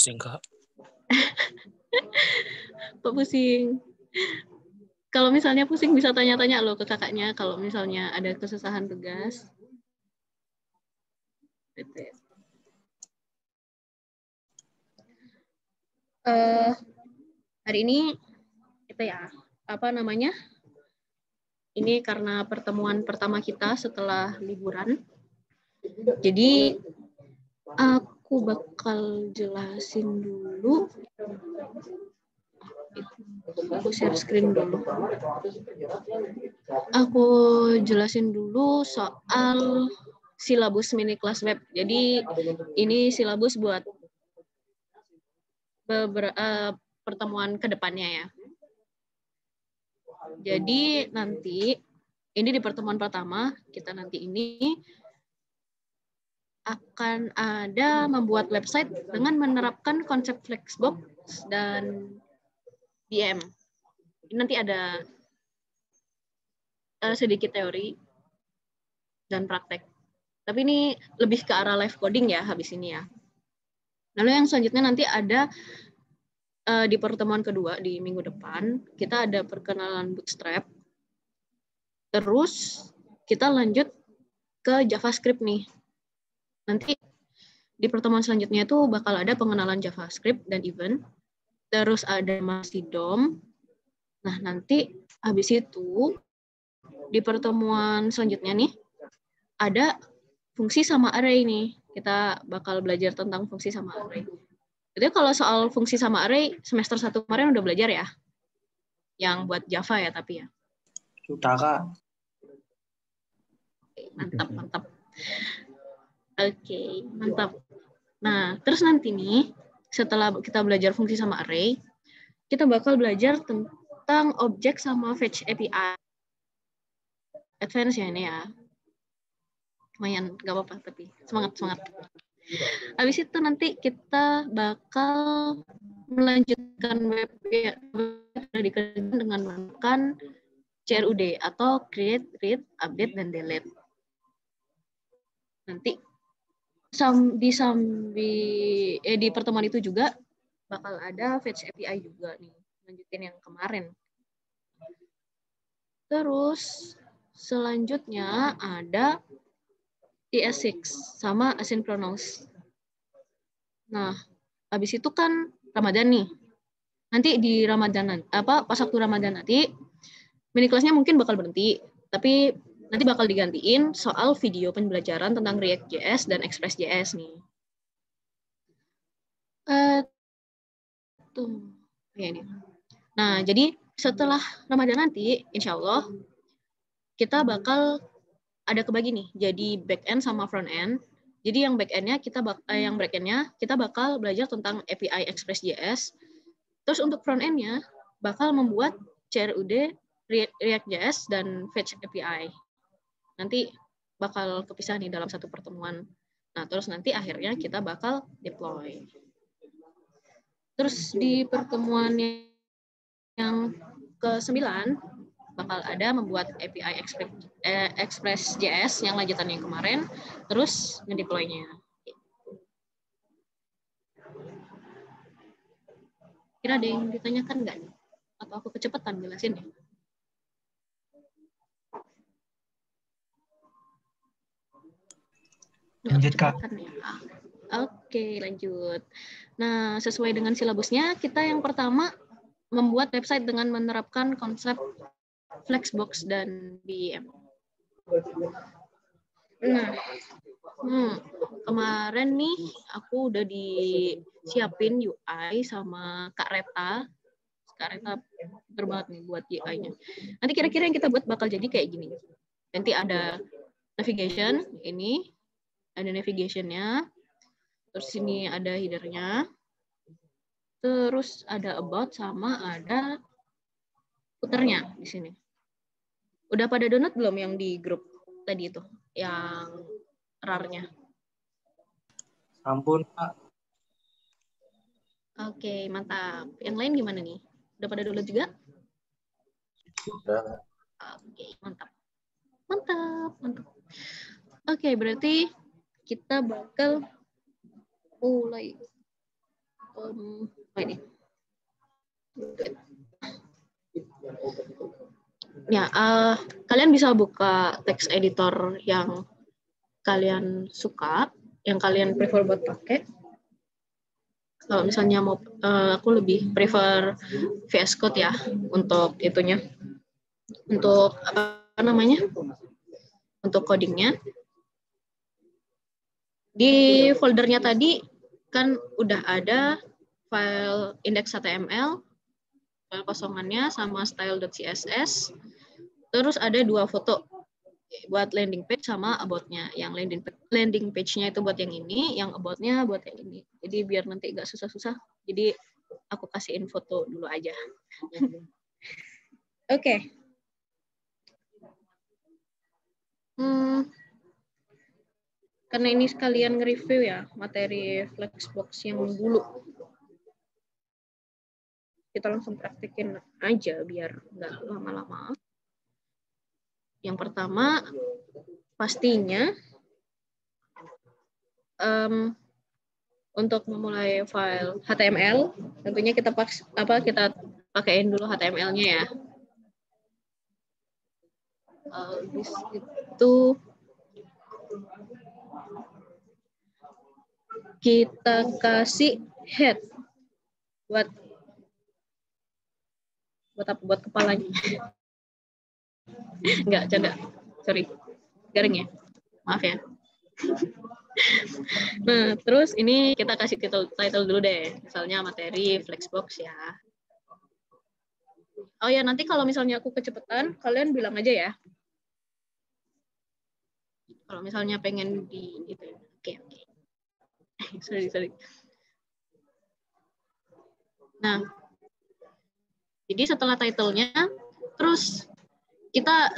pusing, Kak. Kok pusing? Kalau misalnya pusing bisa tanya-tanya loh ke kakaknya kalau misalnya ada kesusahan tugas. Hari ini itu ya, apa namanya? Ini karena pertemuan pertama kita setelah liburan. Jadi aku bakal jelasin dulu. Aku share screen dulu. Aku jelasin dulu soal silabus mini kelas web. Jadi ini silabus buat pertemuan kedepannya ya. Jadi nanti ini di pertemuan pertama kita nanti ini akan ada membuat website dengan menerapkan konsep Flexbox dan DM. Ini nanti ada sedikit teori dan praktek. Tapi ini lebih ke arah live coding ya habis ini ya. Lalu yang selanjutnya nanti ada di pertemuan kedua di minggu depan, kita ada perkenalan Bootstrap. Terus kita lanjut ke JavaScript nih. Nanti di pertemuan selanjutnya itu bakal ada pengenalan JavaScript dan event. Terus ada masih DOM. Nah, nanti habis itu di pertemuan selanjutnya nih ada fungsi sama array nih. Kita bakal belajar tentang fungsi sama array. Jadi kalau soal fungsi sama array semester 1 kemarin udah belajar ya? Yang buat Java ya tapi ya. Sudah, Kak. Mantap. Oke, mantap. Nah, terus nanti nih setelah kita belajar fungsi sama array, kita bakal belajar tentang objek sama fetch API. Advance ya ini ya. Lumayan, nggak apa-apa tapi semangat. Habis itu nanti kita bakal melanjutkan web yang dikerjakan dengan menggunakan CRUD atau create, read, update, dan delete. Nanti di pertemuan itu juga bakal ada fetch API juga nih, lanjutin yang kemarin. Terus selanjutnya ada ES6 sama asynchronous. Nah, habis itu kan Ramadan nih. Nanti di Ramadan pas waktu Ramadan nanti mini kelasnya mungkin bakal berhenti, tapi nanti bakal digantiin soal video pembelajaran tentang React.js dan Express.js nih. Nah, jadi setelah Ramadan nanti, insya Allah kita bakal ada kebagi nih, jadi back-end sama front-end. Jadi yang back-endnya kita bakal belajar tentang API Express.js. Terus untuk front-endnya bakal membuat CRUD, React.js, dan Fetch API. Nanti bakal kepisah nih dalam satu pertemuan. Nah, terus nanti akhirnya kita bakal deploy. Terus di pertemuan yang ke-9 bakal ada membuat API Express.js yang lanjutan yang kemarin, terus ngedeploy-nya. Kira ada yang ditanyakan nggak nih? Atau aku kecepatan jelasin ya? Lanjut, Kak. Oke, lanjut. Nah, sesuai dengan silabusnya, kita yang pertama membuat website dengan menerapkan konsep Flexbox dan BEM. Nah, kemarin nih aku udah disiapin UI sama Kak Reta. Kak Reta berbanget nih buat UI-nya. Nanti kira-kira yang kita buat bakal jadi kayak gini. Nanti ada navigation, ini ada navigation-nya. Terus sini ada header-nya. Terus ada about sama ada footer-nya di sini. Udah pada download belum yang di grup tadi itu, yang RAR-nya? Ampun, Pak. Oke, mantap. Yang lain gimana nih? Udah pada download juga? Sudah. Oke, mantap. Oke, berarti kita bakal mulai. ini. Ya, kalian bisa buka text editor yang kalian suka, yang kalian prefer buat pakai. Kalau misalnya mau, aku lebih prefer VS Code ya untuk itunya, untuk apa namanya, untuk codingnya. Di foldernya tadi kan udah ada file index.html, file kosongannya sama style.css. Terus ada 2 foto buat landing page sama about-nya. Yang landing page-nya itu buat yang ini, yang about-nya buat yang ini. Jadi biar nanti nggak susah-susah. Jadi aku kasihin foto dulu aja. Oke. Karena ini sekalian nge-review ya materi Flexbox yang dulu. Kita langsung praktekin aja biar nggak lama-lama. Yang pertama, pastinya untuk memulai file HTML, tentunya kita pakaiin dulu HTML-nya ya. Habis itu kita kasih head buat apa? Buat kepalanya. Enggak, canda. Sorry. Garing ya. Maaf ya. Nah, terus ini kita kasih title dulu deh. Misalnya materi Flexbox ya. Oh ya, nanti kalau misalnya aku kecepatan, kalian bilang aja ya. Kalau misalnya pengen di gitu. Oke. Sorry. Nah, jadi setelah title-nya, terus kita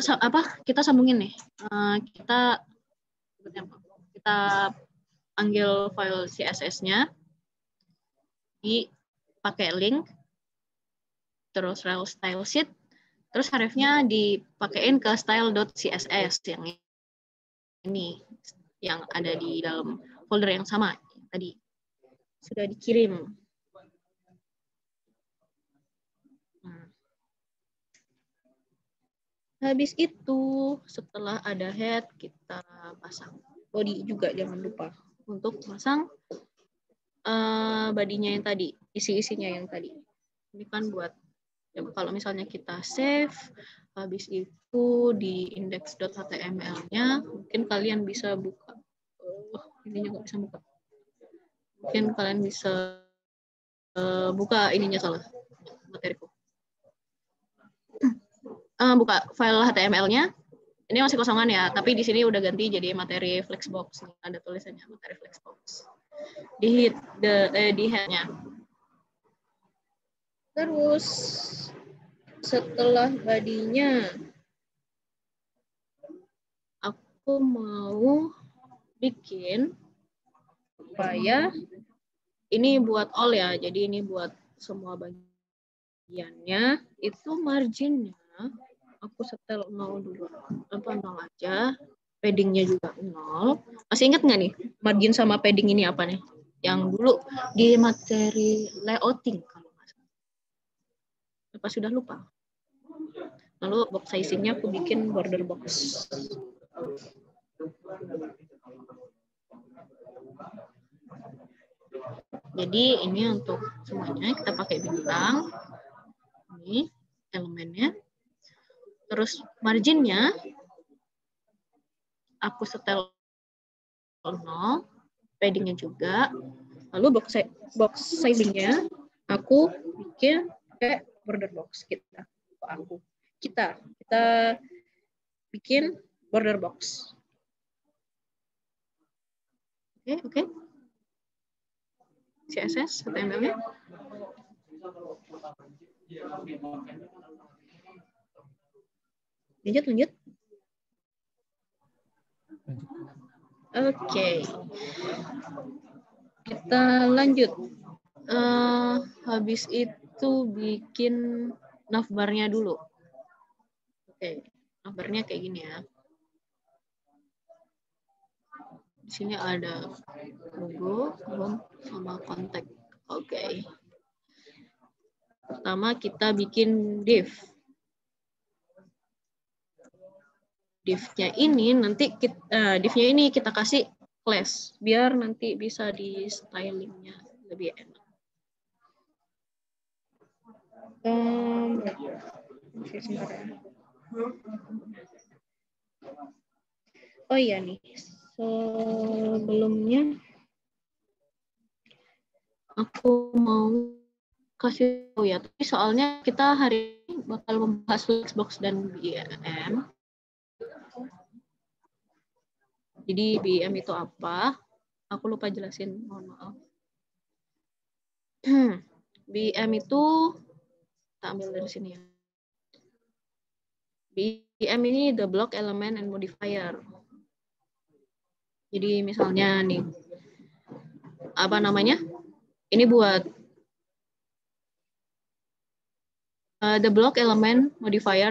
sambungin nih. Kita panggil file CSS-nya, dipakai link, terus rel style sheet, terus href-nya dipakein ke style.css yang ini, yang ada di dalam folder yang sama yang tadi sudah dikirim. Habis itu, setelah ada head, kita pasang body juga, jangan lupa untuk pasang bodinya yang tadi, isi-isinya yang tadi. Ini kan buat, ya, kalau misalnya kita save, habis itu di index.html-nya, mungkin kalian bisa buka, ininya nggak bisa buka. Mungkin kalian bisa buka ininya salah, materiku. Buka file HTML-nya. Ini masih kosongan ya, tapi di sini udah ganti jadi materi Flexbox. Nih, ada tulisannya materi Flexbox. Di head-nya. Terus setelah bodinya, aku mau bikin supaya ini buat all ya. Jadi ini buat semua bagiannya. Itu marginnya aku setel 0 dulu. 0 aja. Paddingnya juga 0. Masih ingat nggak nih margin sama padding ini apa nih? Yang dulu di materi layouting kalau nggak salah. Apa sudah lupa? Lalu box sizing-nya aku bikin border box. Jadi ini untuk semuanya kita pakai bintang. Ini elemennya. Terus marginnya aku setel 0, paddingnya juga. Lalu box sizing-nya aku bikin kayak border box kita bikin border box. Oke. CSS HTML-nya. Lanjut. Oke. Kita lanjut. Habis itu bikin navbar-nya dulu. Oke, navbar-nya kayak gini ya. Di sini ada logo, home, sama kontak. Oke. Pertama kita bikin div. Div-nya ini nanti div-nya ini kita kasih class biar nanti bisa di stylingnya lebih enak. Oh iya nih, sebelumnya aku mau kasih tahu ya, tapi soalnya kita hari ini bakal membahas Flexbox dan BEM. Jadi BEM itu apa? Aku lupa jelasin, mohon maaf. BEM itu, kita ambil dari sini ya. BEM ini the block element and modifier. Jadi misalnya nih, apa namanya? Ini buat the block element modifier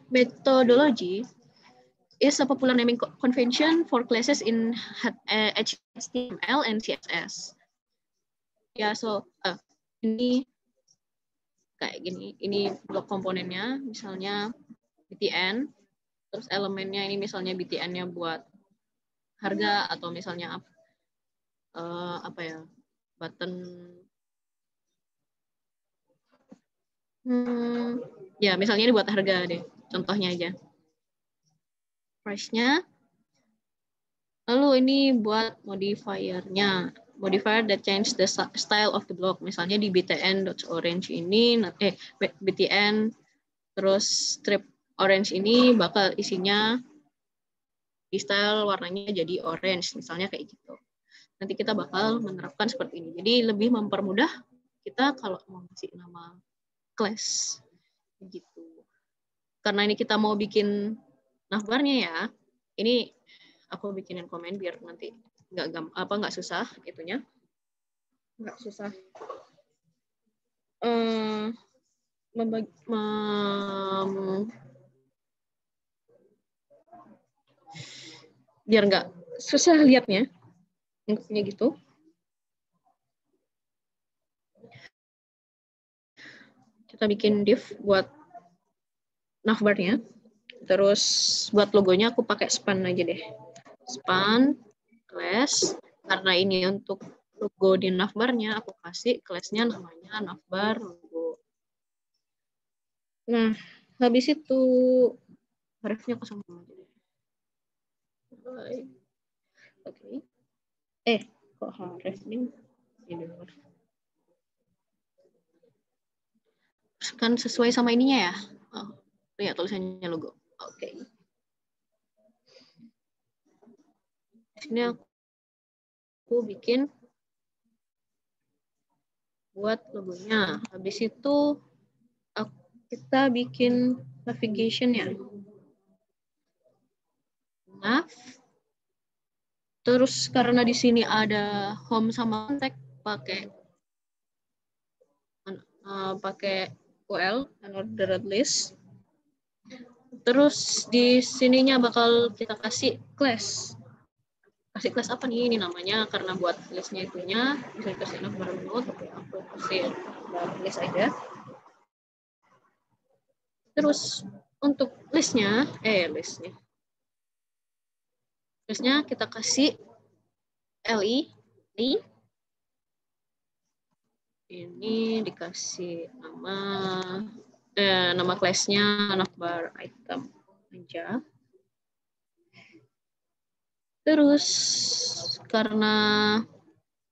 methodology is a popular naming convention for classes in HTML and CSS. Ya, so ini kayak gini. Ini blok komponennya, misalnya btn, terus elemennya ini misalnya btn-nya buat harga atau misalnya apa ya, button. Ya, misalnya ini buat harga deh, contohnya aja. Price-nya. Lalu ini buat modifier-nya. Modifier that change the style of the block. Misalnya di btn.orange ini, btn terus strip orange ini bakal isinya di style warnanya jadi orange, misalnya kayak gitu. Nanti kita bakal menerapkan seperti ini. Jadi lebih mempermudah kita kalau mau ngasih nama class gitu. Karena ini kita mau bikin navbarnya ya. Ini aku bikinin komen biar nanti nggak susah itunya. Nggak susah. Biar nggak susah lihatnya. Intinya gitu. Kita bikin div buat navbarnya. Terus buat logonya aku pakai span aja deh. Span class, karena ini untuk logo di navbarnya, aku kasih class-nya namanya navbar logo. Nah, habis itu href-nya kosong aja deh. Oke. Kok href ini? Kan sesuai sama ininya ya? Oh, lihat tulisannya logo. Oke. Ini aku bikin buat logonya. Habis itu kita bikin navigation ya. Nav. Terus karena di sini ada home sama contact, pakai UL, unordered list. Terus di sininya bakal kita kasih class. Kasih class apa nih? Ini namanya karena buat listnya itunya bisa dikasih navbar node, tapi aku kasih list aja. Terus untuk listnya kita kasih li. Ini dikasih nama class-nya navbar item aja. Terus karena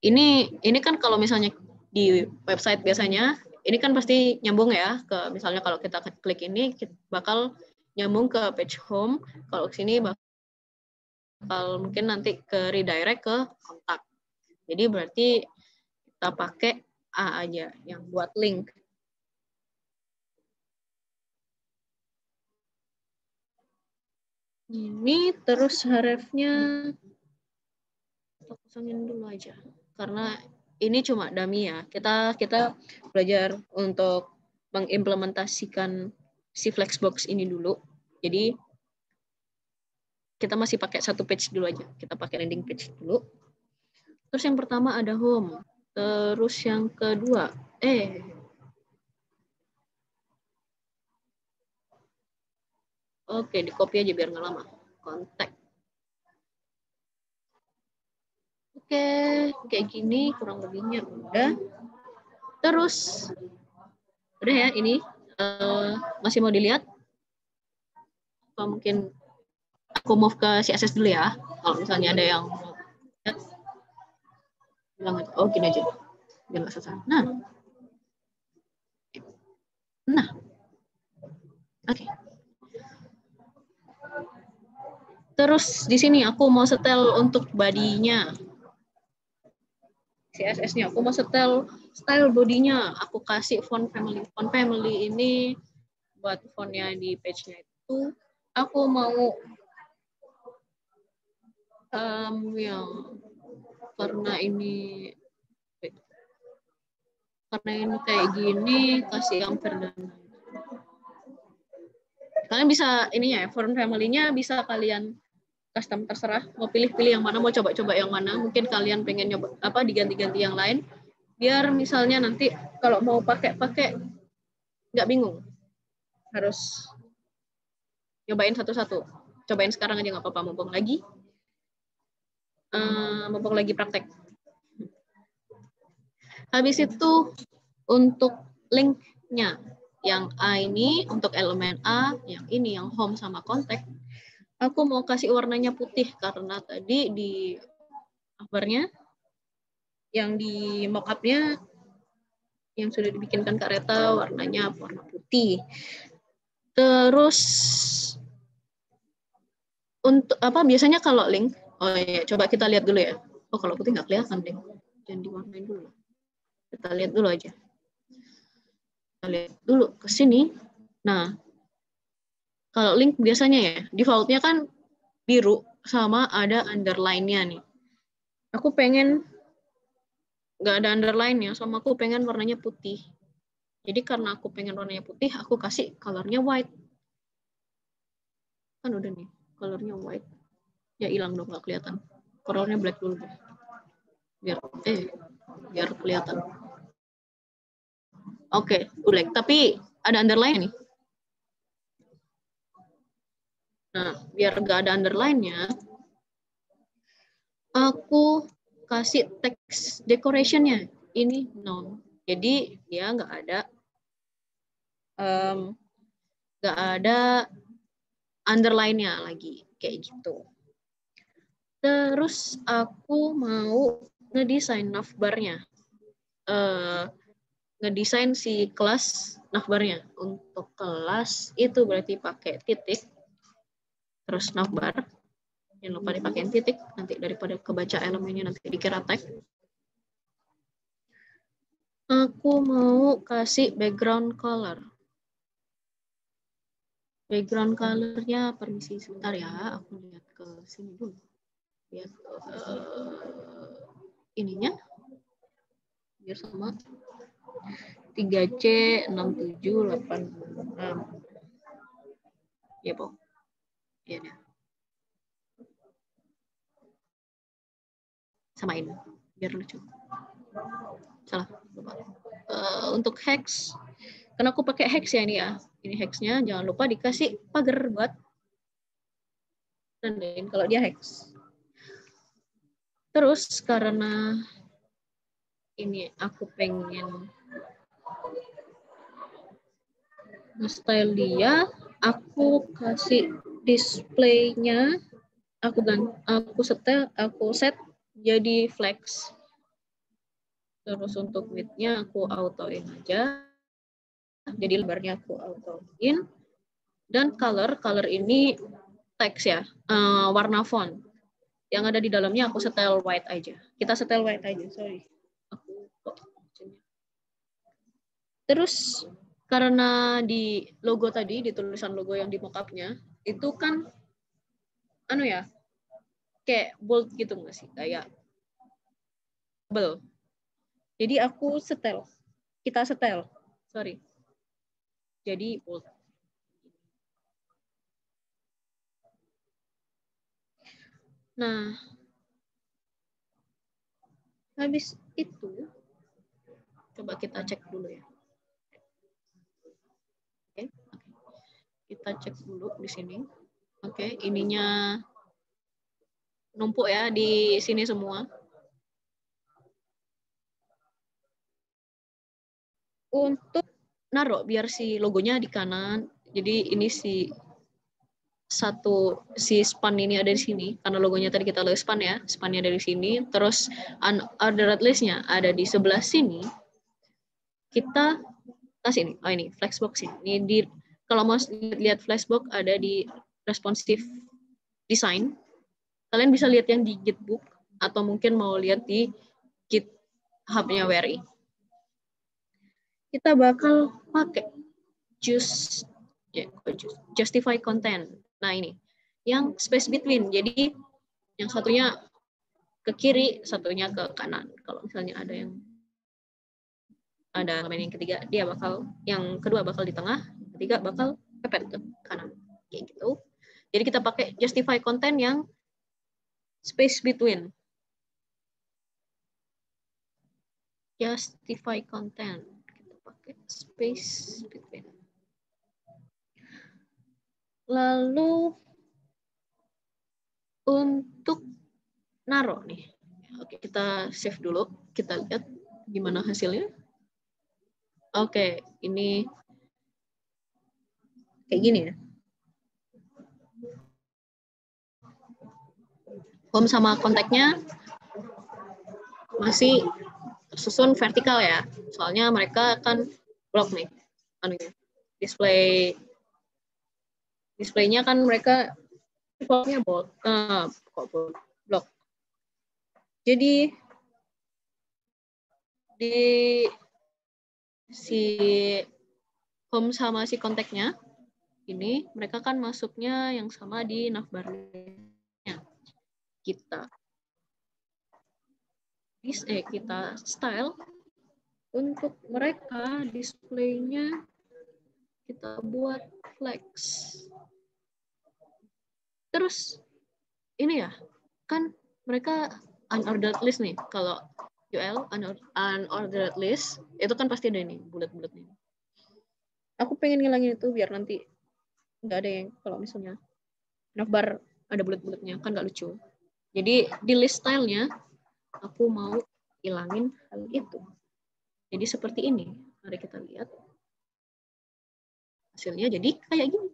ini kan kalau misalnya di website biasanya ini kan pasti nyambung ya ke, misalnya kalau kita klik ini kita bakal nyambung ke page home, kalau sini bakal mungkin nanti ke redirect ke kontak. Jadi berarti kita pakai A aja yang buat link. Ini terus href-nya kita kosongin dulu aja karena ini cuma dummy ya. Kita belajar untuk mengimplementasikan si Flexbox ini dulu. Jadi kita masih pakai satu page dulu aja. Kita pakai landing page dulu. Terus yang pertama ada home. Terus yang kedua, oke, di copy aja biar nggak lama. Kontak. Oke, kayak gini kurang lebihnya udah. Terus, udah ya ini. Masih mau dilihat? Atau mungkin aku move ke CSS dulu ya. Kalau misalnya ada yang mau lihat, bilang aja. Oh, gini aja. Biar nggak susah. Nah, oke. Terus di sini aku mau setel untuk bodinya. CSS-nya aku mau setel style bodinya. Aku kasih font family. Font family ini buat fontnya di page-nya itu aku mau yang karena ini kayak gini kasih yang Ferdinand. Kalian bisa ininya ya, font family-nya bisa kalian custom terserah. Mau pilih-pilih yang mana, mau coba-coba yang mana. Mungkin kalian pengen nyoba diganti-ganti yang lain. Biar misalnya nanti kalau mau pakai nggak bingung. Harus nyobain satu-satu. Cobain sekarang aja nggak apa-apa, mumpung lagi praktek. Habis itu untuk link-nya. Yang A ini untuk elemen A, yang ini yang home sama kontak. Aku mau kasih warnanya putih karena tadi di covernya, yang di mockup-nya yang sudah dibikinkan Kak Reta warnanya warna putih. Terus untuk apa biasanya kalau link, oh ya coba kita lihat dulu ya. Oh kalau putih nggak kelihatan deh, jangan diwarnain dulu. Kita lihat dulu aja. Kita lihat dulu ke sini. Nah, kalau link biasanya ya, default-nya kan biru sama ada underline-nya nih. Aku pengen nggak ada underline-nya, sama aku pengen warnanya putih. Jadi karena aku pengen warnanya putih, aku kasih color-nya white. Kan udah nih, color-nya white. Ya hilang dong, nggak kelihatan. Color-nya black dulu deh. Biar kelihatan. Oke, black. Tapi ada underline nih. Nah, biar nggak ada underline-nya, aku kasih text decoration-nya. Ini non. Jadi dia nggak ada underline-nya lagi. Kayak gitu. Terus aku mau ngedesain navbar-nya. Ngedesain si kelas navbar-nya. Untuk kelas itu berarti pakai titik. Terus navbar. Jangan lupa dipakein titik. Nanti daripada kebaca elemennya nanti dikira tag. Aku mau kasih background color. Background color-nya permisi sebentar ya. Aku lihat ke sini dulu. Lihat ininya. Biar sama. 3C 6786. Ya, Po. Ya, ya. Samain biar lucu. Salah, lupa. Untuk hex, karena aku pakai hex ya ini ya. Ini hexnya jangan lupa dikasih pagar buat nandain kalau dia hex. Terus karena ini aku pengen style dia, aku kasih display-nya, aku set jadi flex. Terus untuk width-nya aku auto-in aja. Jadi lebarnya aku auto-in. Dan color ini teks ya, warna font. Yang ada di dalamnya aku setel white aja. Kita setel white aja, sorry. Terus karena di logo tadi, di tulisan logo yang di mockupnya, itu kan kayak bold gitu nggak sih? Kayak double. Jadi aku kita setel. Sorry. Jadi bold. Nah, habis itu Coba kita cek dulu ya. Oke. Kita cek dulu di sini. Oke, ininya numpuk ya di sini semua. Untuk naruh biar si logonya di kanan. Jadi ini si span ini ada di sini karena logonya tadi kita lihat span ya, spannya ada di sini. Terus unordered list-nya ada di sebelah sini. Kita kasih ini. Oh ini flexbox ini. Kalau mau lihat flexbox ada di responsive design. Kalian bisa lihat yang di Gitbook atau mungkin mau lihat di GitHub-nya WRI. Kita bakal pakai justify content. Nah ini yang space between. Jadi yang satunya ke kiri, satunya ke kanan. Kalau misalnya ada yang ketiga, yang kedua bakal di tengah, ketiga bakal pepet ke kanan. Kayak gitu. Jadi kita pakai justify content yang space between. Justify content. Kita pakai space between. Lalu untuk naruh nih. Oke, kita save dulu. Kita lihat gimana hasilnya. Oke, ini kayak gini ya. Home sama kontaknya masih susun vertikal ya. Soalnya mereka kan blok nih. Displaynya kan mereka defaultnya blok. Jadi di si home sama si kontaknya ini mereka kan masuknya yang sama di navbarnya. Kita style untuk mereka displaynya kita buat flex. Terus ini ya kan mereka unordered list nih. Kalau UL unordered list itu kan pasti ada ini bulat-bulatnya. Aku pengen ngilangin itu biar nanti nggak ada yang kalau misalnya navbar ada bulat-bulatnya kan nggak lucu. Jadi di list style-nya aku mau hilangin hal itu. Jadi seperti ini. Mari kita lihat. Hasilnya jadi kayak gini.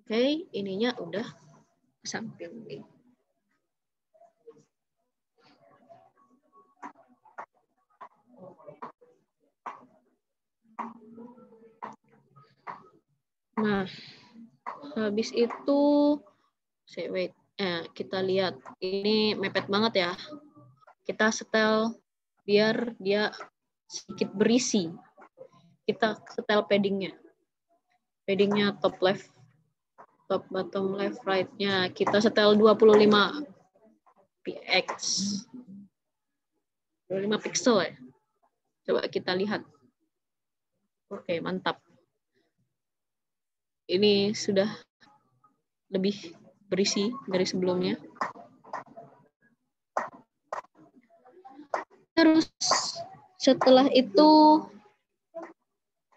Oke, ininya udah ke samping nih. Nah, habis itu kita lihat ini mepet banget ya. Kita setel biar dia sedikit berisi. Kita setel paddingnya. Paddingnya top left, top bottom left, right-nya. Kita setel 25 px. 25 pixel ya. Coba kita lihat. Oke, mantap. Ini sudah lebih berisi dari sebelumnya. Terus setelah itu,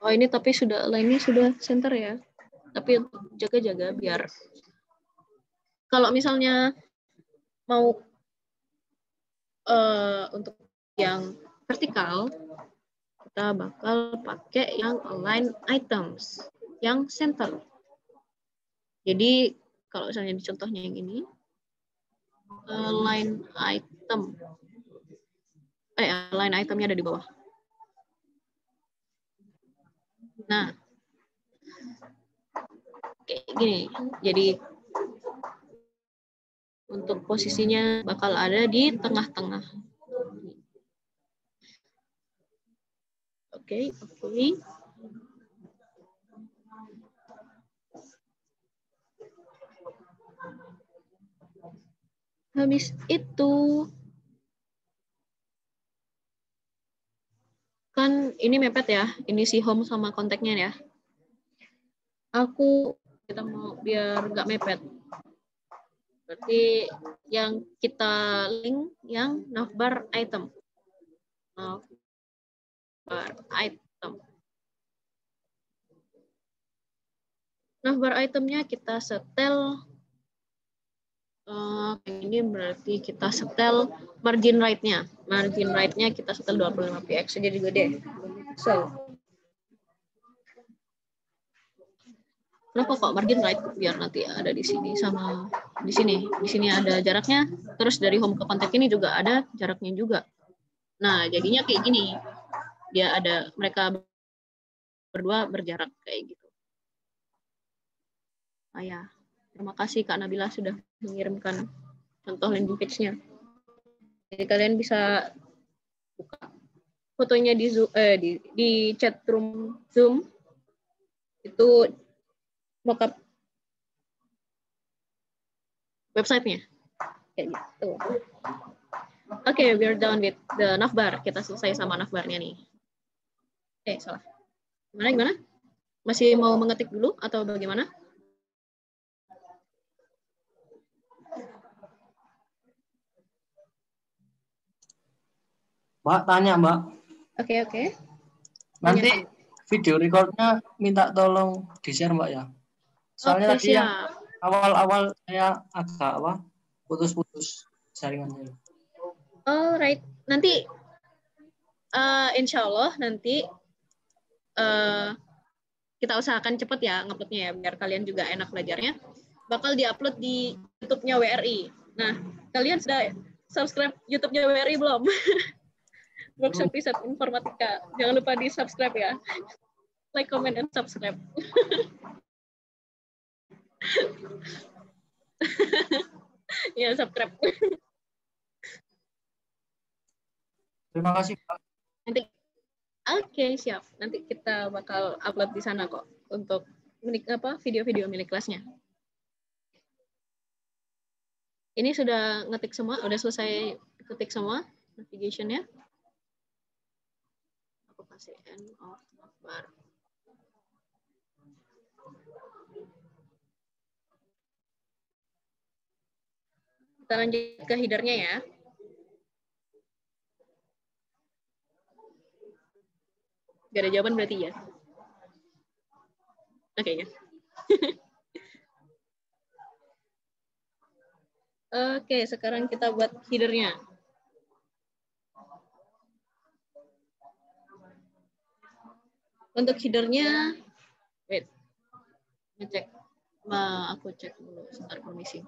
ini tapi lainnya sudah center ya. Tapi jaga-jaga biar kalau misalnya mau untuk yang vertikal, kita bakal pakai yang align items, yang center. Jadi kalau misalnya di contohnya yang ini, align item. Align itemnya ada di bawah. Nah, kayak gini. Jadi untuk posisinya bakal ada di tengah-tengah. Oke. Habis itu kan ini mepet ya, ini si home sama kontaknya ya. Kita mau biar nggak mepet. Berarti yang kita link yang navbar item. navbar item. Navbar itemnya kita setel. Ini berarti kita setel margin right-nya. Margin right-nya kita setel 25 px jadi gede. So, kenapa kok margin right? Biar nanti ada di sini sama di sini. Di sini ada jaraknya. Terus dari home ke kontak ini juga ada jaraknya juga. Nah, jadinya kayak gini. Dia ada mereka berdua berjarak kayak gitu. Ya. Terima kasih Kak Nabila sudah mengirimkan contoh landing page-nya. Jadi kalian bisa buka fotonya di Zoom, di chat room Zoom. Itu mockup website-nya. Kayak gitu. Oke, we're done with the navbar. Kita selesai sama navbarnya nih. Salah. Gimana? Masih mau mengetik dulu atau bagaimana? Mbak, tanya Mbak. Oke. Nanti video recordnya minta tolong di-share Mbak ya. Soalnya tadi yang awal-awal saya agak putus-putus jaringannya. Alright, nanti insya Allah nanti kita usahakan cepet ya nguploadnya ya, biar kalian juga enak belajarnya. Bakal diupload di YouTube-nya WRI. Nah, kalian sudah subscribe YouTube-nya WRI belum? Workshop Riset Informatika. Jangan lupa di-subscribe ya. Like, comment, and subscribe. Ya, subscribe. Terima kasih Pak. Oke, siap. Nanti kita bakal upload di sana kok untuk video-video milik kelasnya. Ini sudah ngetik semua, udah selesai ketik semua navigation-nya. Aku kasih end of navbar. Kita lanjut ke header-nya ya. Gak ada jawaban berarti ya? Oke ya. Oke, sekarang kita buat header-nya. Untuk header-nya, wait, ngecek. Aku cek dulu, sebentar permisi.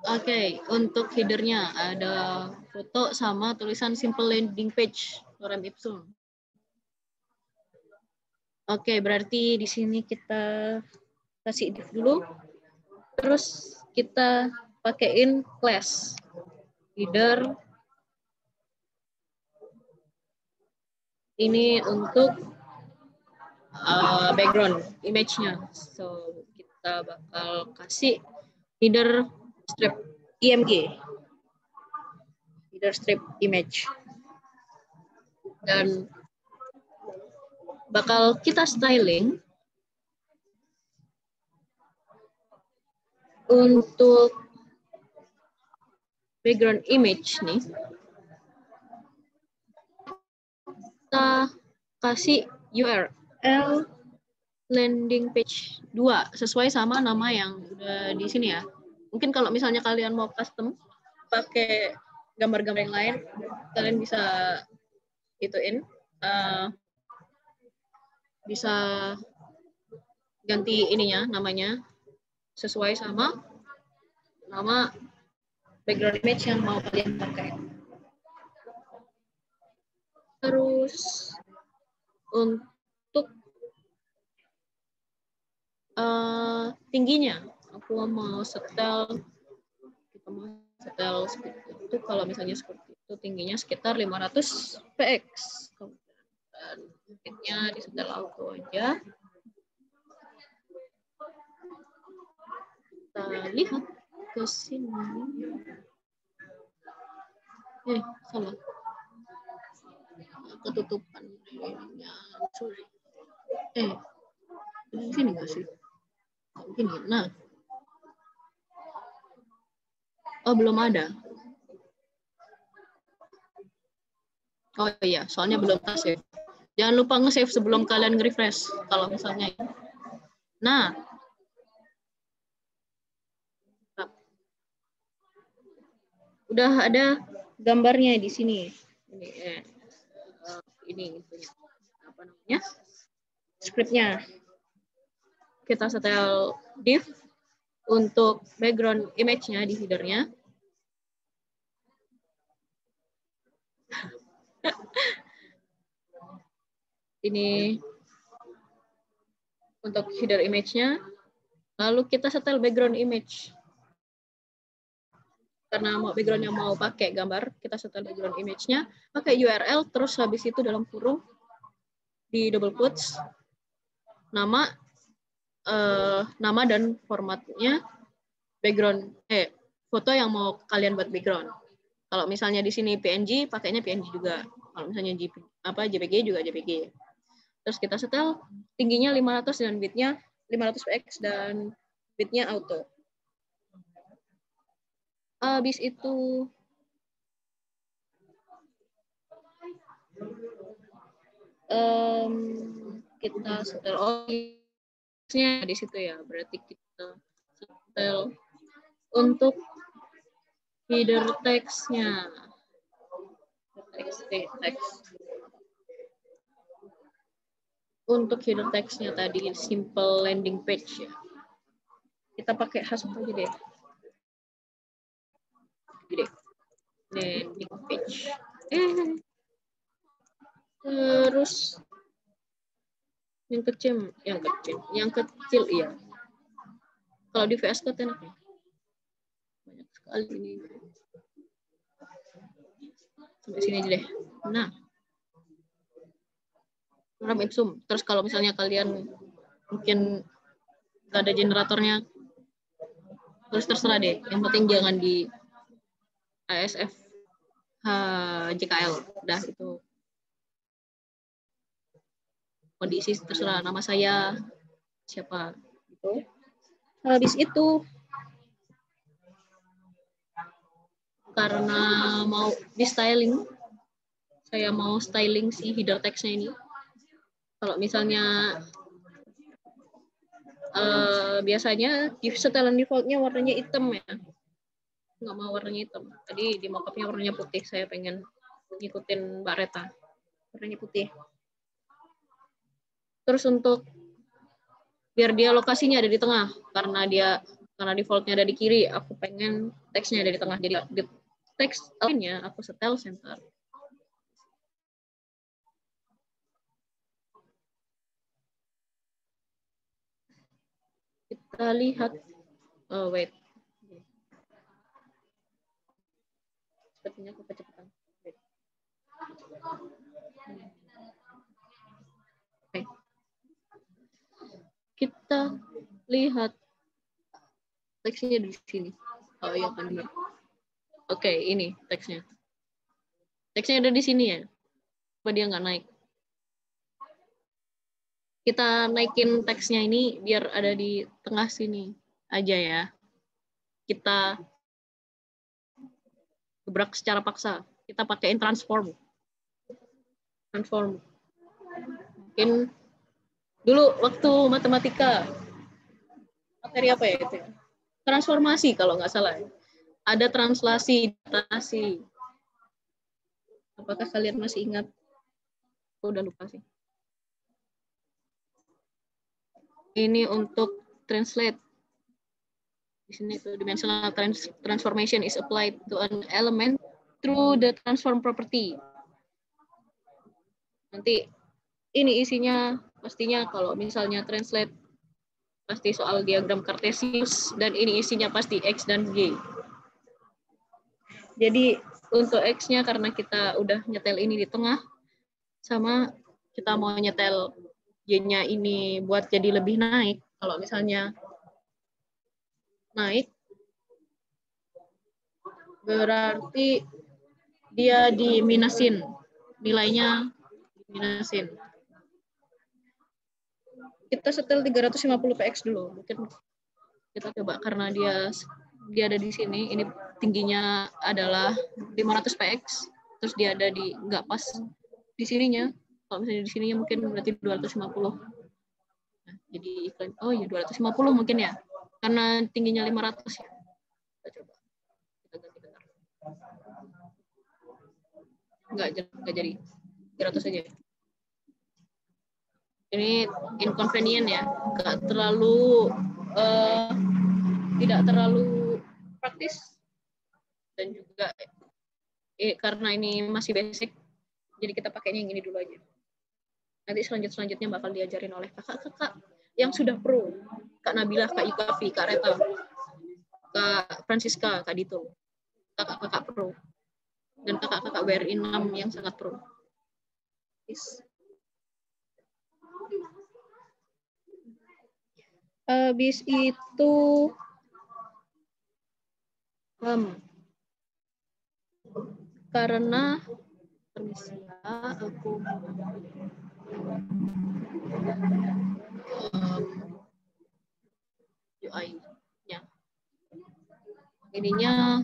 Oke, untuk header-nya ada foto sama tulisan simple landing page lorem ipsum. Oke, berarti di sini kita kasih div dulu. Terus kita pakein class header. Ini untuk background image-nya. So, kita bakal kasih header strip img, header strip image, dan bakal kita styling untuk background image nih. Kita kasih URL landing page 2 sesuai sama nama yang udah di sini ya. Mungkin kalau misalnya kalian mau custom pakai gambar-gambar yang lain, kalian bisa ituin, bisa ganti ininya, namanya sesuai sama nama background image yang mau kalian pakai. Terus untuk tingginya, aku mau setel, kita mau setel itu kalau misalnya seperti itu tingginya sekitar 500 px. Dan mungkinnya disetel auto aja. Kita lihat ke sini. Salah. Ketutupan ininya. Sorry. Di sini nggak sih? Begini. Nah. Oh, belum ada. Oh iya, soalnya belum save. Jangan lupa nge-save sebelum kalian nge-refresh kalau misalnya. Nah, udah ada gambarnya di sini. Ini apa namanya? Scriptnya. Kita setel div untuk background image-nya di header-nya. Ini untuk header image-nya. Lalu kita setel background image. Karena background yang mau pakai gambar, kita setel background image-nya, pakai URL, terus habis itu dalam kurung, di double quotes, nama dan formatnya background, foto yang mau kalian buat background. Kalau misalnya di sini PNG, pakainya PNG juga. Kalau misalnya JPG juga JPG. Terus kita setel tingginya 500 dan bitnya 500 px dan bitnya auto. Habis itu kita setel nya di situ ya. Berarti kita setel untuk header text-nya. Text. Untuk header text-nya tadi simple landing page ya. Kita pakai hasp aja deh. Gede. Landing page. Terus yang kecil iya. Kalau di VS Code enak ya. Banyak sekali ini. Sampai sini aja deh. Nah. Lorem ipsum. Terus kalau misalnya kalian mungkin nggak ada generatornya, terus terserah deh. Yang penting jangan di ASF JKL. Udah itu. Kondisi terserah nama saya siapa gitu. Habis itu karena mau di styling, saya mau styling si header text-nya ini. Kalau misalnya biasanya di setelan default-nya warnanya hitam ya, nggak mau warnanya hitam. Tadi di mockup-nya warnanya putih. Saya pengen ngikutin Mbak Reta, warnanya putih. Terus untuk biar dia lokasinya ada di tengah, karena default-nya ada di kiri, aku pengen teksnya ada di tengah. Jadi di teks lainnya aku setel center. Kita lihat, wait. Sepertinya aku kecepatan. Oke. Kita lihat teksnya di sini. Oh iya kan benar. Oke, ini teksnya. Teksnya ada di sini ya. Apa dia nggak naik? Kita naikin teksnya ini biar ada di tengah sini aja ya. Kita gebrak secara paksa. Kita pakaiin transform. Mungkin dulu waktu matematika materi apa ya itu? Transformasi kalau nggak salah. Ada translasi, datasi. Apakah kalian masih ingat? Aku udah lupa sih. Ini untuk translate. Di sini itu dimensional transformation is applied to an element through the transform property. Nanti ini isinya pastinya kalau misalnya translate pasti soal diagram Cartesius dan ini isinya pasti X dan Y. Jadi untuk X-nya karena kita udah nyetel ini di tengah sama kita mau nyetel Y-nya ini buat jadi lebih naik. Kalau misalnya naik berarti dia diminusin, nilainya diminusin. Kita setel 350 px dulu. Mungkin kita coba karena dia ada di sini, ini tingginya adalah 500 px, terus dia ada di nggak pas di sininya. Kalau misalnya di sininya mungkin berarti 250. Nah, jadi iklan, oh ya 250 mungkin ya, karena tingginya 500 ya. Kita coba kita ganti bentar. Nggak jadi 300 aja. Ini inconvenient ya, nggak terlalu tidak terlalu praktis, dan juga karena ini masih basic, jadi kita pakainya yang ini dulu aja. Nanti selanjutnya bakal diajarin oleh kakak-kakak yang sudah pro, Kak Nabilah, Kak Yukafi, Kak Reta, Kak Francisca, Kak Dito, kakak-kakak pro, dan kakak-kakak WRI 6 yang sangat pro. Habis itu karena permisi ya, aku UI-nya. Ininya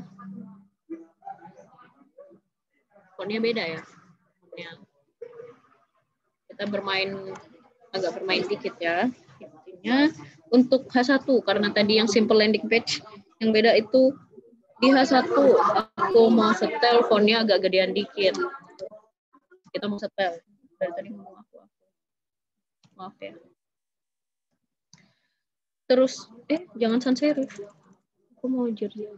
fontnya beda ya. Kita agak bermain dikit ya. Intinya untuk H1, karena tadi yang simple landing page, yang beda itu di H1 aku mau setel fontnya agak gedean dikit. Kita mau setel. Dari tadi ngomong aku. Maaf ya. Terus, jangan sans serif. Aku mau Georgia.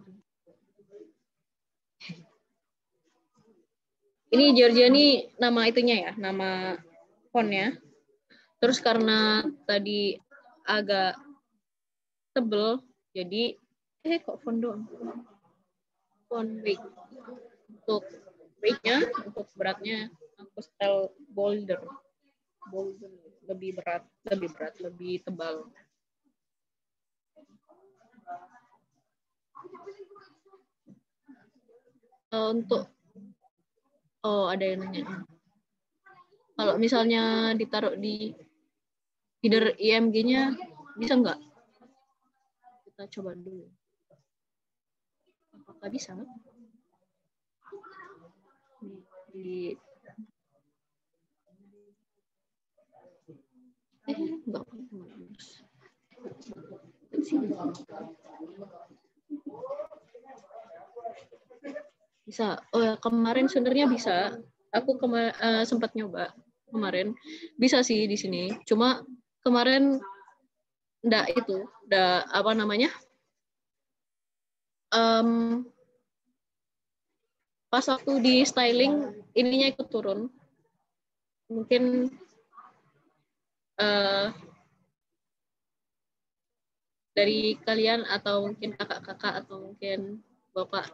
Ini Georgia nih nama itunya ya, nama fontnya. Terus karena tadi agak tebel, jadi kok font doang. Font weight. Untuk weight-nya, untuk beratnya aku setel bolder. Bolder lebih berat, lebih tebal. Untuk ada yang nanya. Kalau misalnya ditaruh di header IMG-nya bisa nggak? Kita coba dulu. Apakah bisa? Enggak. Bisa. Oh ya, kemarin sebenarnya bisa. Aku sempat nyoba kemarin. Bisa sih di sini. Cuma kemarin apa namanya? Pas waktu di styling ininya ikut turun. Mungkin dari kalian atau mungkin kakak-kakak atau mungkin bapak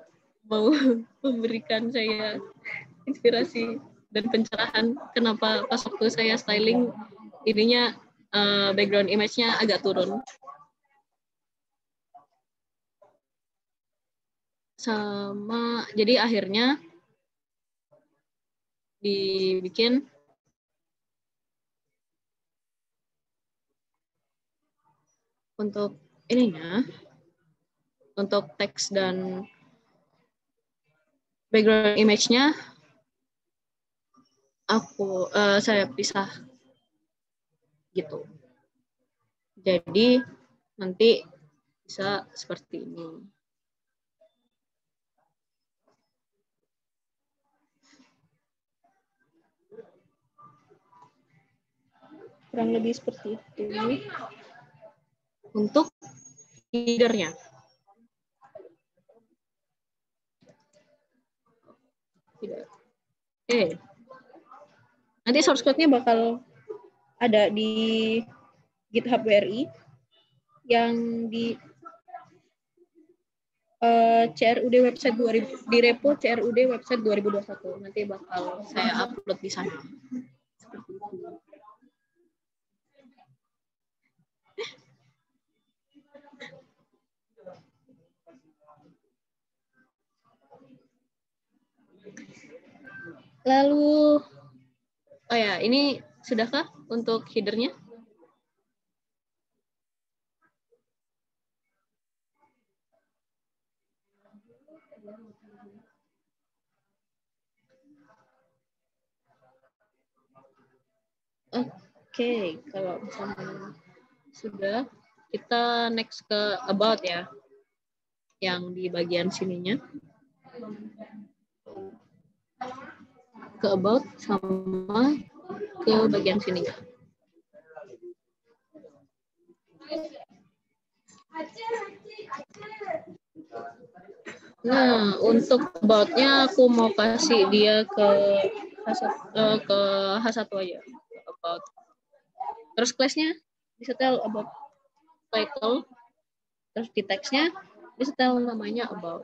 mau memberikan saya inspirasi dan pencerahan kenapa pas waktu saya styling ininya background image-nya agak turun. Sama, jadi akhirnya dibikin untuk ininya, untuk teks dan background image-nya saya pisah gitu. Jadi nanti bisa seperti ini. Kurang lebih seperti itu untuk header-nya. Nanti source code-nya bakal ada di GitHub WRI yang di CRUD website 2000, di repo CRUD website 2021. Nanti bakal saya upload di sana. Seperti itu. Lalu, oh ya, ini sudahkah untuk header-nya? Oke, kalau misalnya sudah, kita next ke about ya, yang di bagian sininya. Ke about sama ke bagian sininya. Nah, untuk about-nya aku mau kasih dia ke H1 aja. About. Terus class-nya disetel about title. Terus di text-nya disetel namanya about.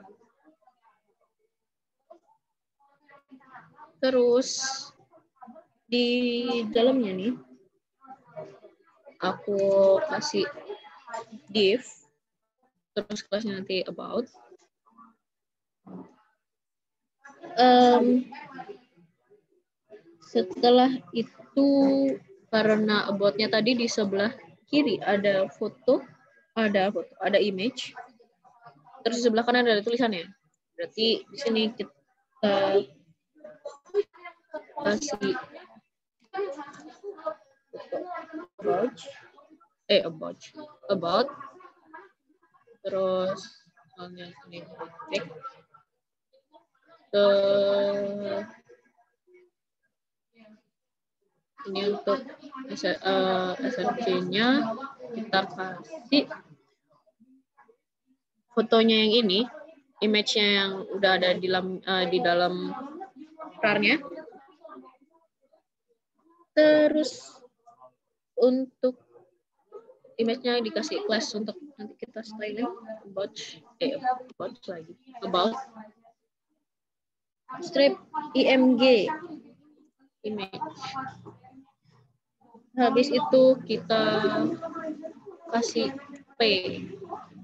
Terus di dalamnya nih, aku kasih div. Terus kelasnya nanti about. Setelah itu, karena about-nya tadi di sebelah kiri ada foto, ada image. Terus di sebelah kanan ada tulisannya. Berarti di sini kita kasih about. Terus soalnya ini klik. Ini untuk SRC-nya kita kasih fotonya yang ini, image-nya yang udah ada di dalam rar-nya. Terus untuk image-nya dikasih class untuk nanti kita styling about strip img image. Habis itu kita kasih p,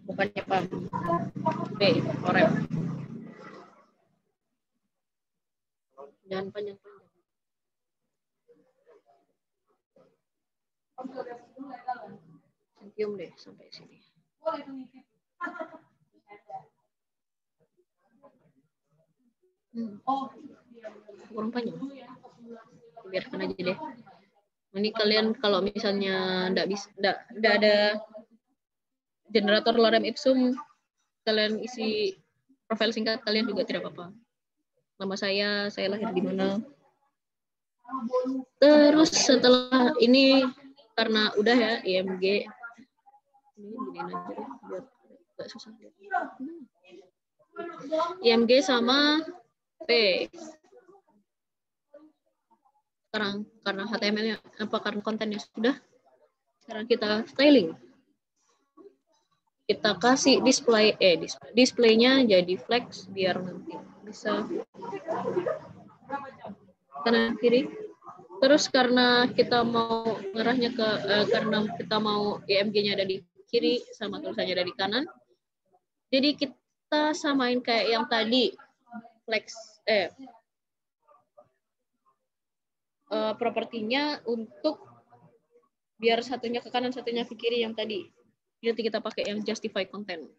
bukannya pam, p orem. Jangan panjang-panjang. Cium deh sampai sini. Kurang panjang. Biarkan aja deh. Ini kalian kalau misalnya enggak ada generator lorem ipsum, kalian isi profil singkat kalian juga tidak apa-apa. Nama saya lahir di mana. Terus setelah ini, karena udah ya IMG, ini gedein aja deh biar gak susah lihat. IMG sama P. Sekarang karena HTML-nya karena kontennya sudah, sekarang kita styling. Kita kasih displaynya jadi flex biar nanti bisa kanan kiri. Terus karena kita mau ngarahnya karena kita mau IMG-nya ada di kiri sama tulisannya ada di kanan, jadi kita samain kayak yang tadi, flex propertinya untuk biar satunya ke kanan satunya ke kiri yang tadi. Nanti kita pakai yang justify content,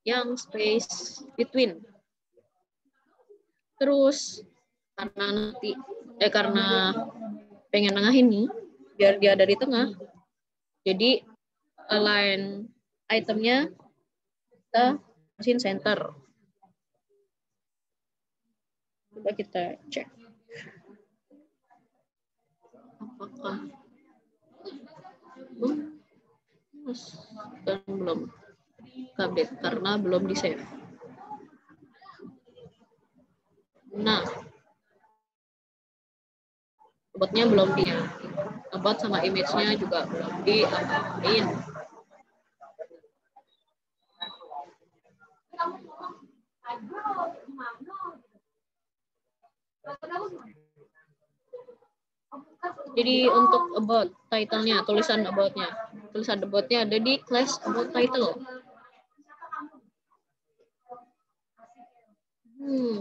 yang space between. Terus karena pengen tengah ini biar dia ada di tengah, jadi align itemnya kita masukin center. Coba kita cek apakah kan belum update karena belum di save. Nah, about-nya belum di about sama image-nya juga belum diapain. Jadi untuk about title-nya, tulisan about-nya ada di class about title.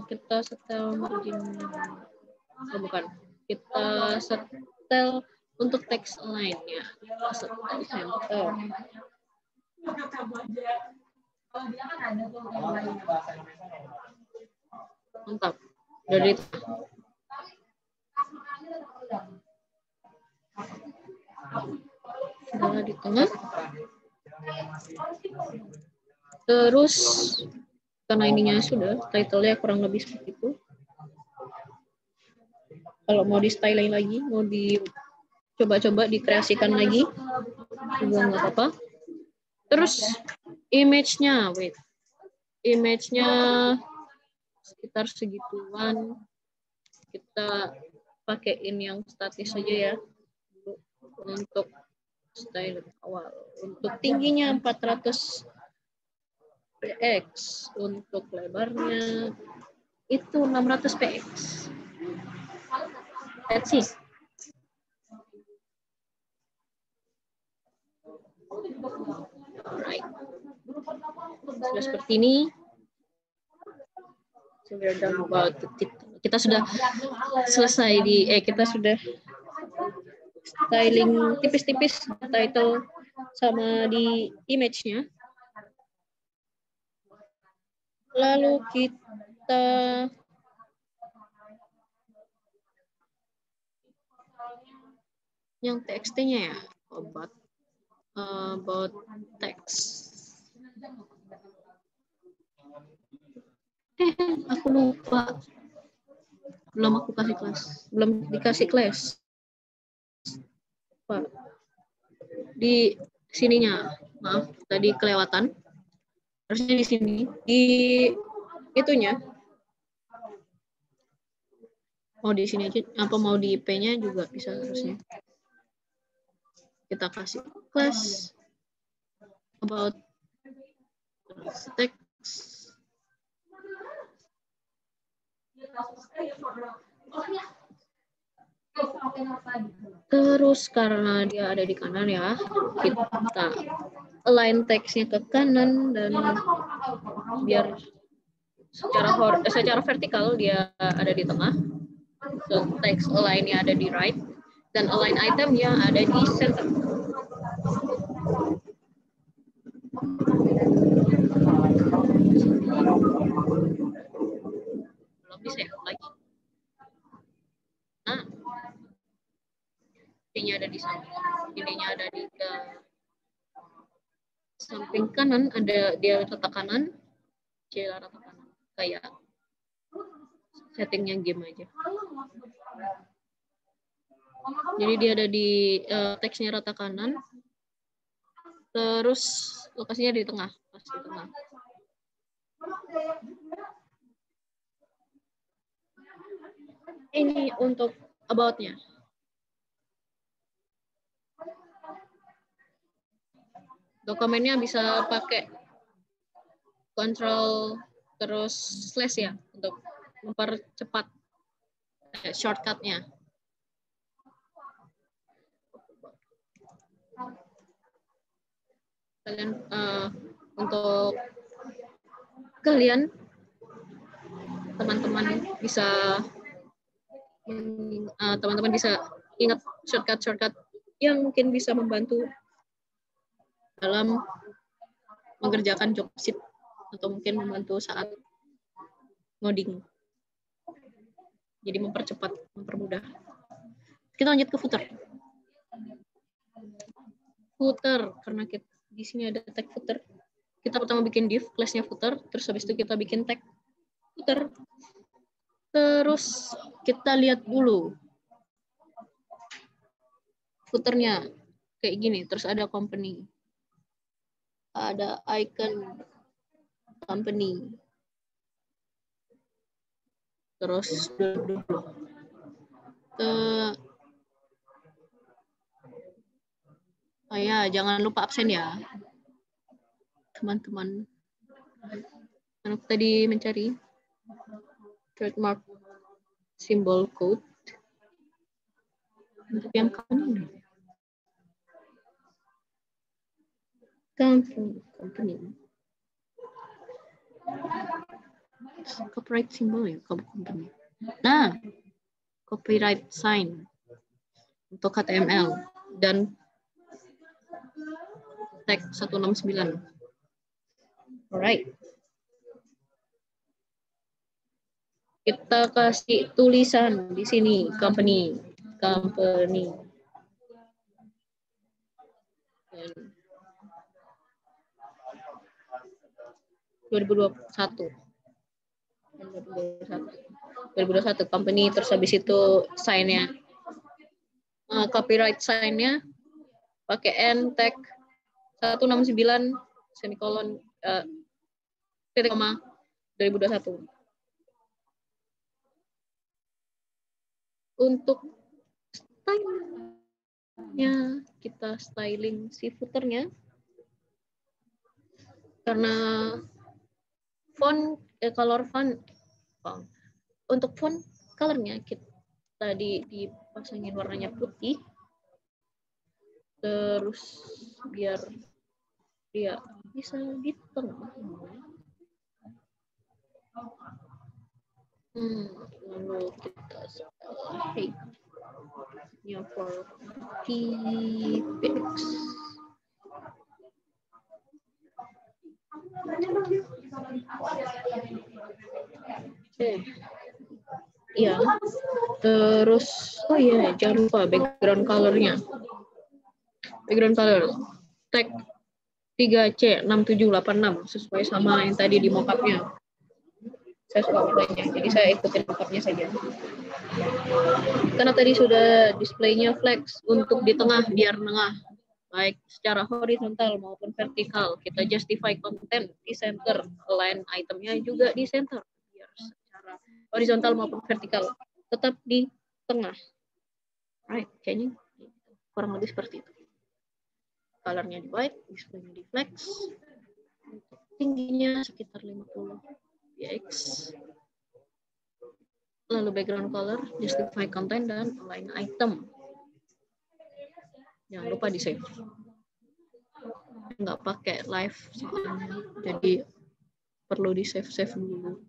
Kita setel margin. Bukan. Kita setel untuk text align-nya. Setel center. Mantap. Dari itu. adalah di tengah. Terus karena ininya sudah, title-nya kurang lebih seperti itu. Kalau mau di styling lagi, mau dicoba-coba dikreasikan lagi, juga nggak apa-apa. Terus image-nya, image-nya sekitar segituan. Kita pakaiin yang statis saja ya untuk style awal. Untuk tingginya 400 px, untuk lebarnya itu 600 px. That's it. Alright. Sudah seperti ini. Kita sudah selesai kita sudah styling tipis-tipis title sama di image-nya. Lalu kita yang TXT-nya ya, about text. Aku lupa. Belum dikasih kelas. Pak. Di sininya, maaf, tadi kelewatan. Harusnya di sini, di itunya. Mau di sini aja, apa mau di IP-nya juga bisa harusnya. Kita kasih kelas about text. Terus karena dia ada di kanan ya, kita align teksnya ke kanan dan biar secara vertikal dia ada di tengah. So, text align-nya ada di right dan align item-nya ada di center. Belum bisa ya lagi. Nah, ininya ada di samping, ininya ada di samping kanan, ada dia rata kanan, rata kanan, kayak settingnya game aja. Jadi dia ada di teksnya rata kanan, terus lokasinya di tengah, pas di tengah. Ini untuk about-nya. Dokumennya bisa pakai control terus slash ya untuk mempercepat shortcut-nya. Kalian untuk kalian teman-teman bisa ingat shortcut yang mungkin bisa membantu dalam mengerjakan job sheet atau mungkin membantu saat ngoding. Jadi mempercepat, mempermudah. Kita lanjut ke footer. Footer, karena di sini ada tag footer. Kita pertama bikin div, class-nya footer, terus habis itu kita bikin tag footer. Terus kita lihat dulu footernya kayak gini, terus ada company. Ada icon company. Terus ya, jangan lupa absen ya, teman-teman. Aku tadi mencari trademark symbol code untuk yang company. Company. Copyright symbol ya, company. Nah, copyright sign untuk HTML dan tag 169. Alright. Kita kasih tulisan di sini, company. 2021 company, terus habis itu sign-nya copyright sign-nya pakai N tag 169 semikolon titik koma 2021. Untuk style-nya, kita styling si footer-nya karena font color font untuk font color-nya kita tadi dipasangin warnanya putih, terus biar dia bisa di tengah. Lalu kita height nya for px. Ya, terus jangan lupa background color-nya. Background color tag 3C6786 sesuai sama yang tadi di mockup-nya. Saya suka warnanya, jadi saya ikutin mockup-nya saja. Karena tadi sudah display-nya flex untuk di tengah biar tengah, baik secara horizontal maupun vertikal. Kita justify konten di center, align itemnya juga di center, biar secara horizontal maupun vertikal tetap di tengah. Right, kayaknya kurang lebih seperti itu. Color-nya di white, display-nya di flex. Tingginya sekitar 50 px. Lalu background color, justify content, dan align item. Jangan lupa di save. Nggak pakai live soalnya, jadi perlu di save dulu.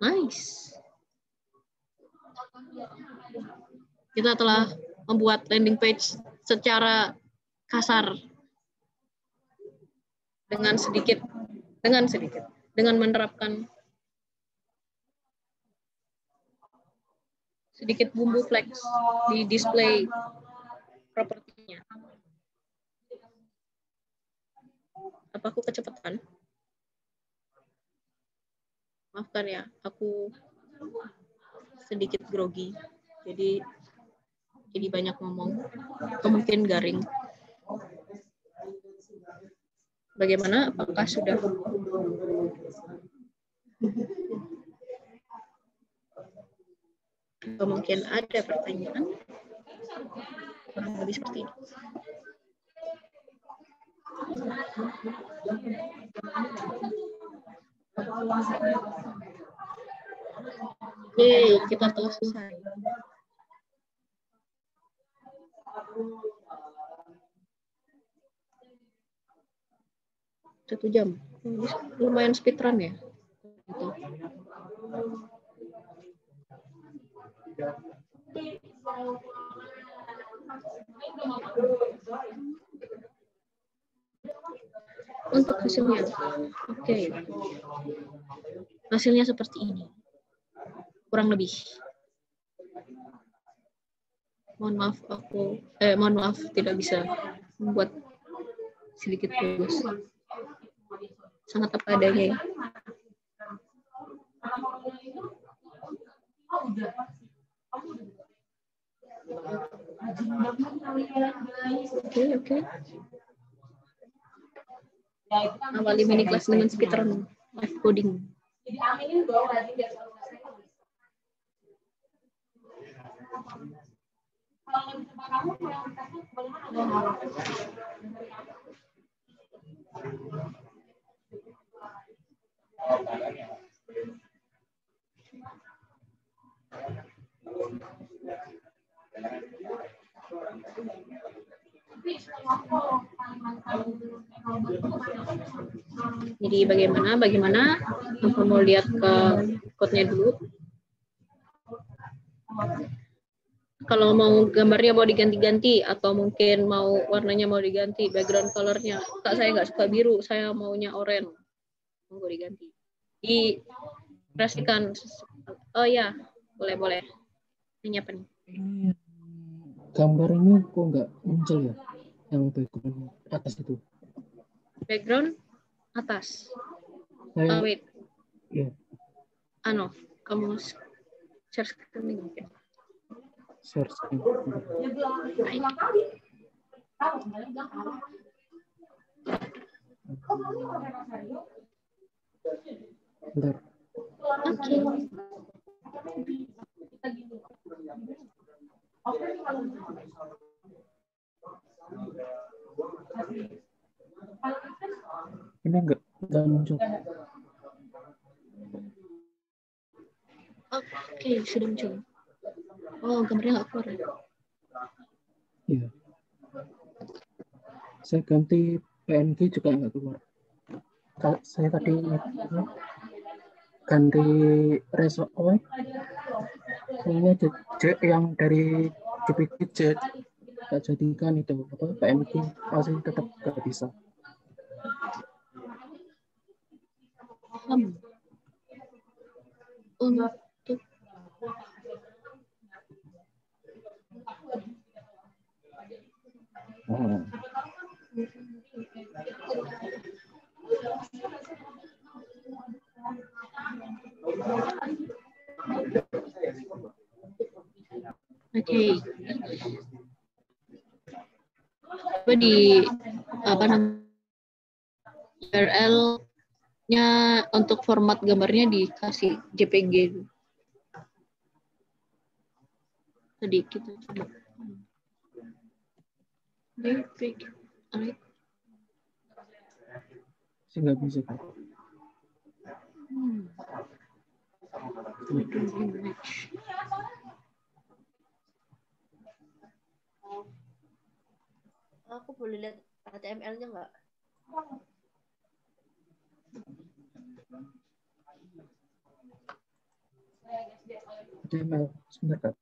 Nice. Kita telah membuat landing page secara kasar dengan menerapkan sedikit bumbu flex di display propertinya. Apa aku kecepatan? Maafkan ya, aku sedikit grogi, jadi banyak ngomong, mungkin garing. Bagaimana? Apakah sudah? Atau mungkin ada pertanyaan? Kurang lebih seperti ini. Yeay, kita telah selesai. Satu jam. Lumayan speedrun ya. Untuk hasilnya, oke. Hasilnya seperti ini, kurang lebih. Mohon maaf tidak bisa membuat sedikit bagus. Sangat apa adanya ya. Oke. Awali mini kelas dengan speedrun live coding. Jadi bagaimana? Aku mau lihat ke code-nya dulu. Kalau mau gambarnya mau diganti-ganti atau mungkin mau warnanya mau diganti, background color-nya. Kak, saya nggak suka biru, saya maunya oranye. Mau diganti. Dipresikan. Oh ya, boleh. Ini apa nih? Gambar ini kok nggak muncul ya? yang background atas itu. Background atas. Wait. Iya. Kamu share screen mungkin. Share screen. Bentar. Oke. Ini enggak muncul. Oke, sudah muncul. Oh, gambarnya nggak keluar ya? Iya. Saya ganti PNG juga nggak keluar. Saya tadi ganti resolusi. Soalnya yang dari JPG tak jadikan itu PNG masih tetap nggak bisa. Untuk Oke. Coba di URL-nya untuk format gambarnya dikasih JPG. Tadi kita coba. JPG. Sih nggak bisa. Aku boleh lihat HTML-nya nggak? HTML sebentar Kak.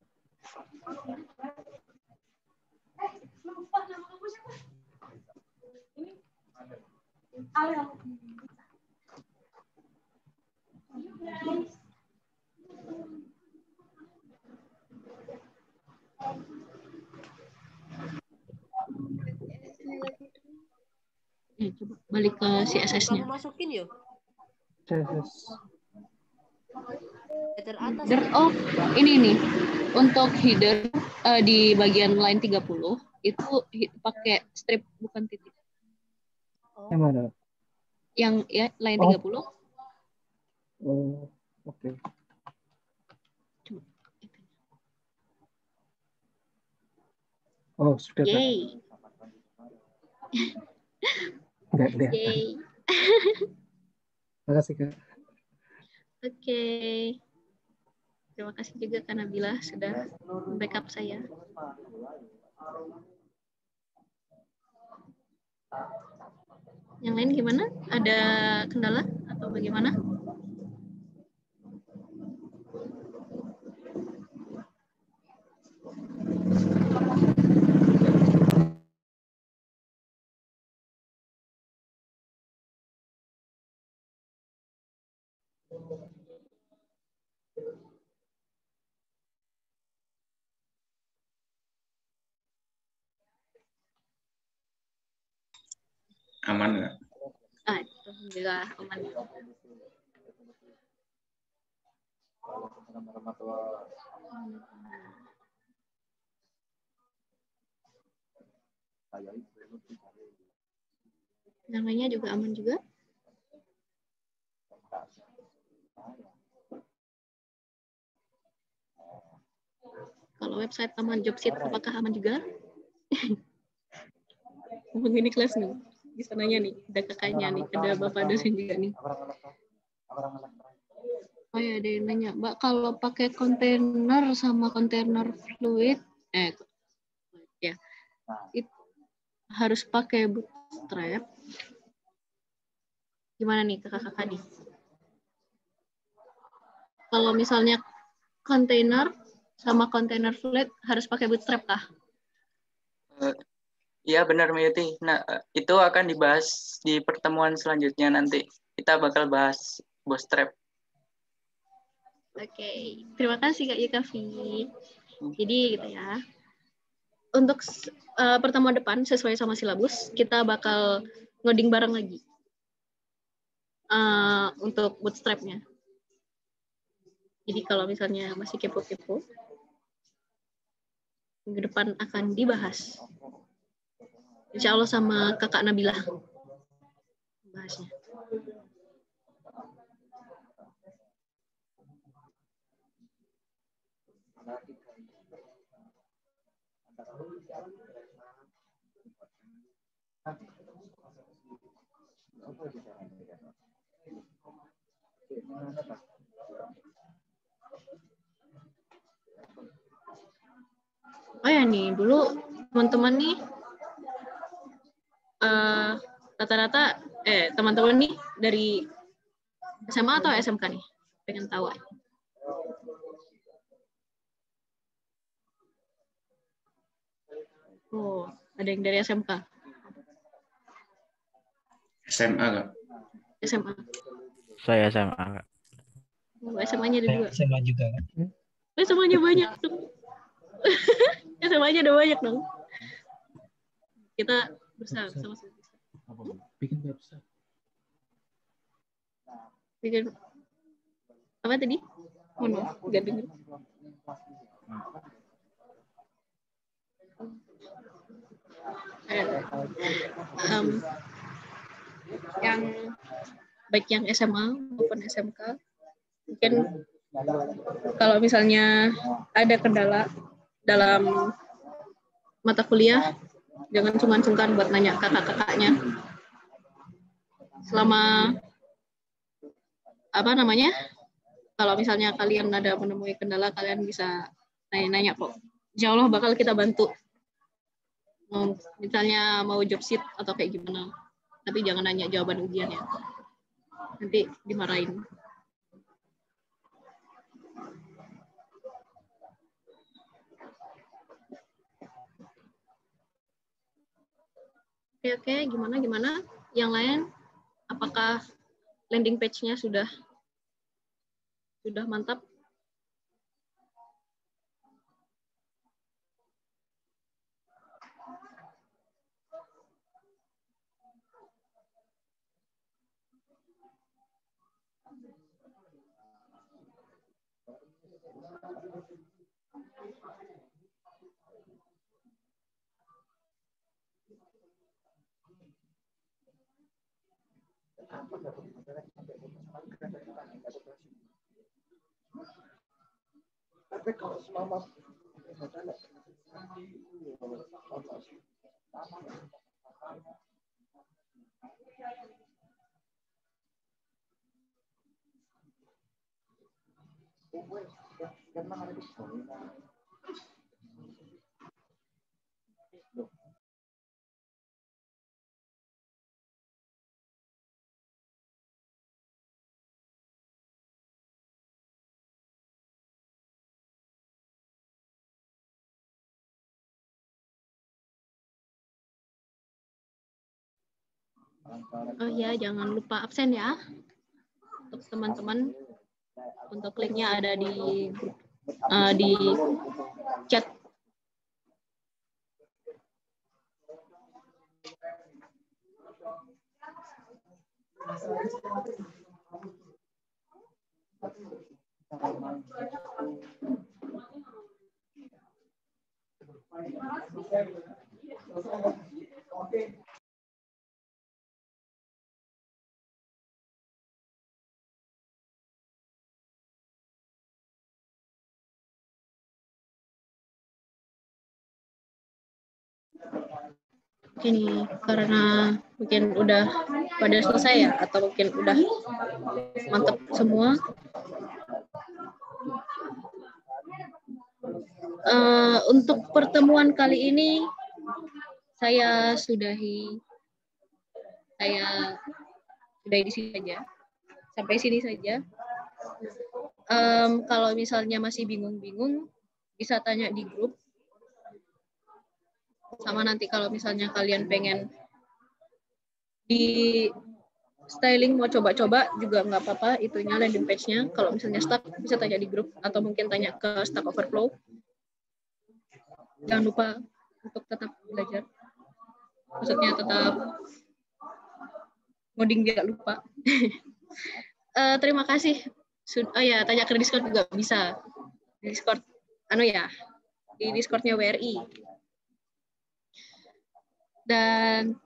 Coba balik ke CSS-nya. Kamu masukin yuk. CSS. Header atas. Oh, ini nih. Untuk header di bagian line 30 itu pakai strip bukan titik. Oh. Yang mana? Yang ya line 30. Oh, oke. Coba. Oh, sudah. Yay. Enggak lihat. Yay. Makasih Kak. Oke. Terima kasih juga Kak Nabila sudah backup saya. Yang lain gimana? Ada kendala atau bagaimana? Aman nggak? Alhamdulillah aman. Namanya juga aman juga. Kalau website aman Jobsit apakah aman juga? Ini kelas nih. Bisa nanya nih, ada kakaknya nih, ada bapak dosen juga nih. Oh ya, ada yang nanya, Mbak, kalau pakai kontainer sama kontainer fluid, ya, itu harus pakai bootstrap. Gimana nih kakak-kakak nih? Kalau misalnya kontainer sama kontainer fluid harus pakai bootstrap kah? Iya benar Mayuti. Nah itu akan dibahas di pertemuan selanjutnya nanti. Kita bakal bahas bootstrap. Oke, terima kasih Kak Yukafi. Jadi gitu ya. untuk pertemuan depan sesuai sama silabus kita bakal ngoding bareng lagi untuk bootstrap-nya. Jadi kalau misalnya masih kepo-kepo, minggu depan akan dibahas. Insya Allah sama kakak Nabila bahasnya. Oh ya nih, dulu teman-teman nih rata-rata teman-teman nih dari SMA atau SMK nih? Pengen tahu. Oh, ada yang dari SMK? SMA Kak. SMA. Saya SMA Kak. Oh, SMA-nya ada 2. SMA juga kan? SMA-nya banyak dong. SMA-nya ada banyak dong. Kita bersama sama-sama. Bikin website. Bikin apa tadi? Mohon maaf, nggak dengar. Yang baik yang SMA maupun SMK, mungkin kalau misalnya ada kendala dalam mata kuliah, jangan sungkan-sungkan buat nanya kakak-kakaknya. Selama kalau misalnya kalian ada menemui kendala, kalian bisa nanya-nanya kok. Insya Allah bakal kita bantu. Misalnya mau job sheet atau kayak gimana. Tapi jangan nanya jawaban ujian ya. Nanti dimarahin. Oke, gimana? Yang lain, apakah landing page-nya sudah mantap? Oh ya, jangan lupa absen ya. Untuk teman-teman, untuk linknya ada di chat. Oke nih, karena mungkin udah pada selesai ya, atau mungkin udah mantap semua. Untuk pertemuan kali ini saya sudahi di sini saja. Sampai sini saja. Kalau misalnya masih bingung-bingung, bisa tanya di grup. Sama nanti kalau misalnya kalian pengen di styling mau coba-coba juga nggak apa-apa, itunya landing page-nya. Kalau misalnya stuck bisa tanya di grup atau mungkin tanya ke Stack Overflow. Jangan lupa untuk tetap belajar. Maksudnya tetap ngoding biar lupa. Terima kasih. Oh ya, tanya ke Discord juga bisa. Di Discord, di Discord-nya WRI. Dan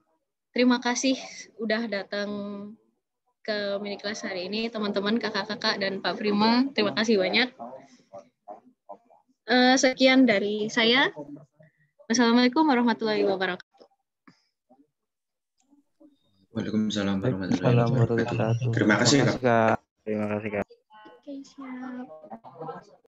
terima kasih udah datang ke mini kelas hari ini, teman-teman, kakak-kakak, dan Pak Prima. Terima kasih banyak. Sekian dari saya. Wassalamualaikum warahmatullahi wabarakatuh. Waalaikumsalam warahmatullahi wabarakatuh. Terima kasih, Kak. Terima kasih, Kak. Oke, siap.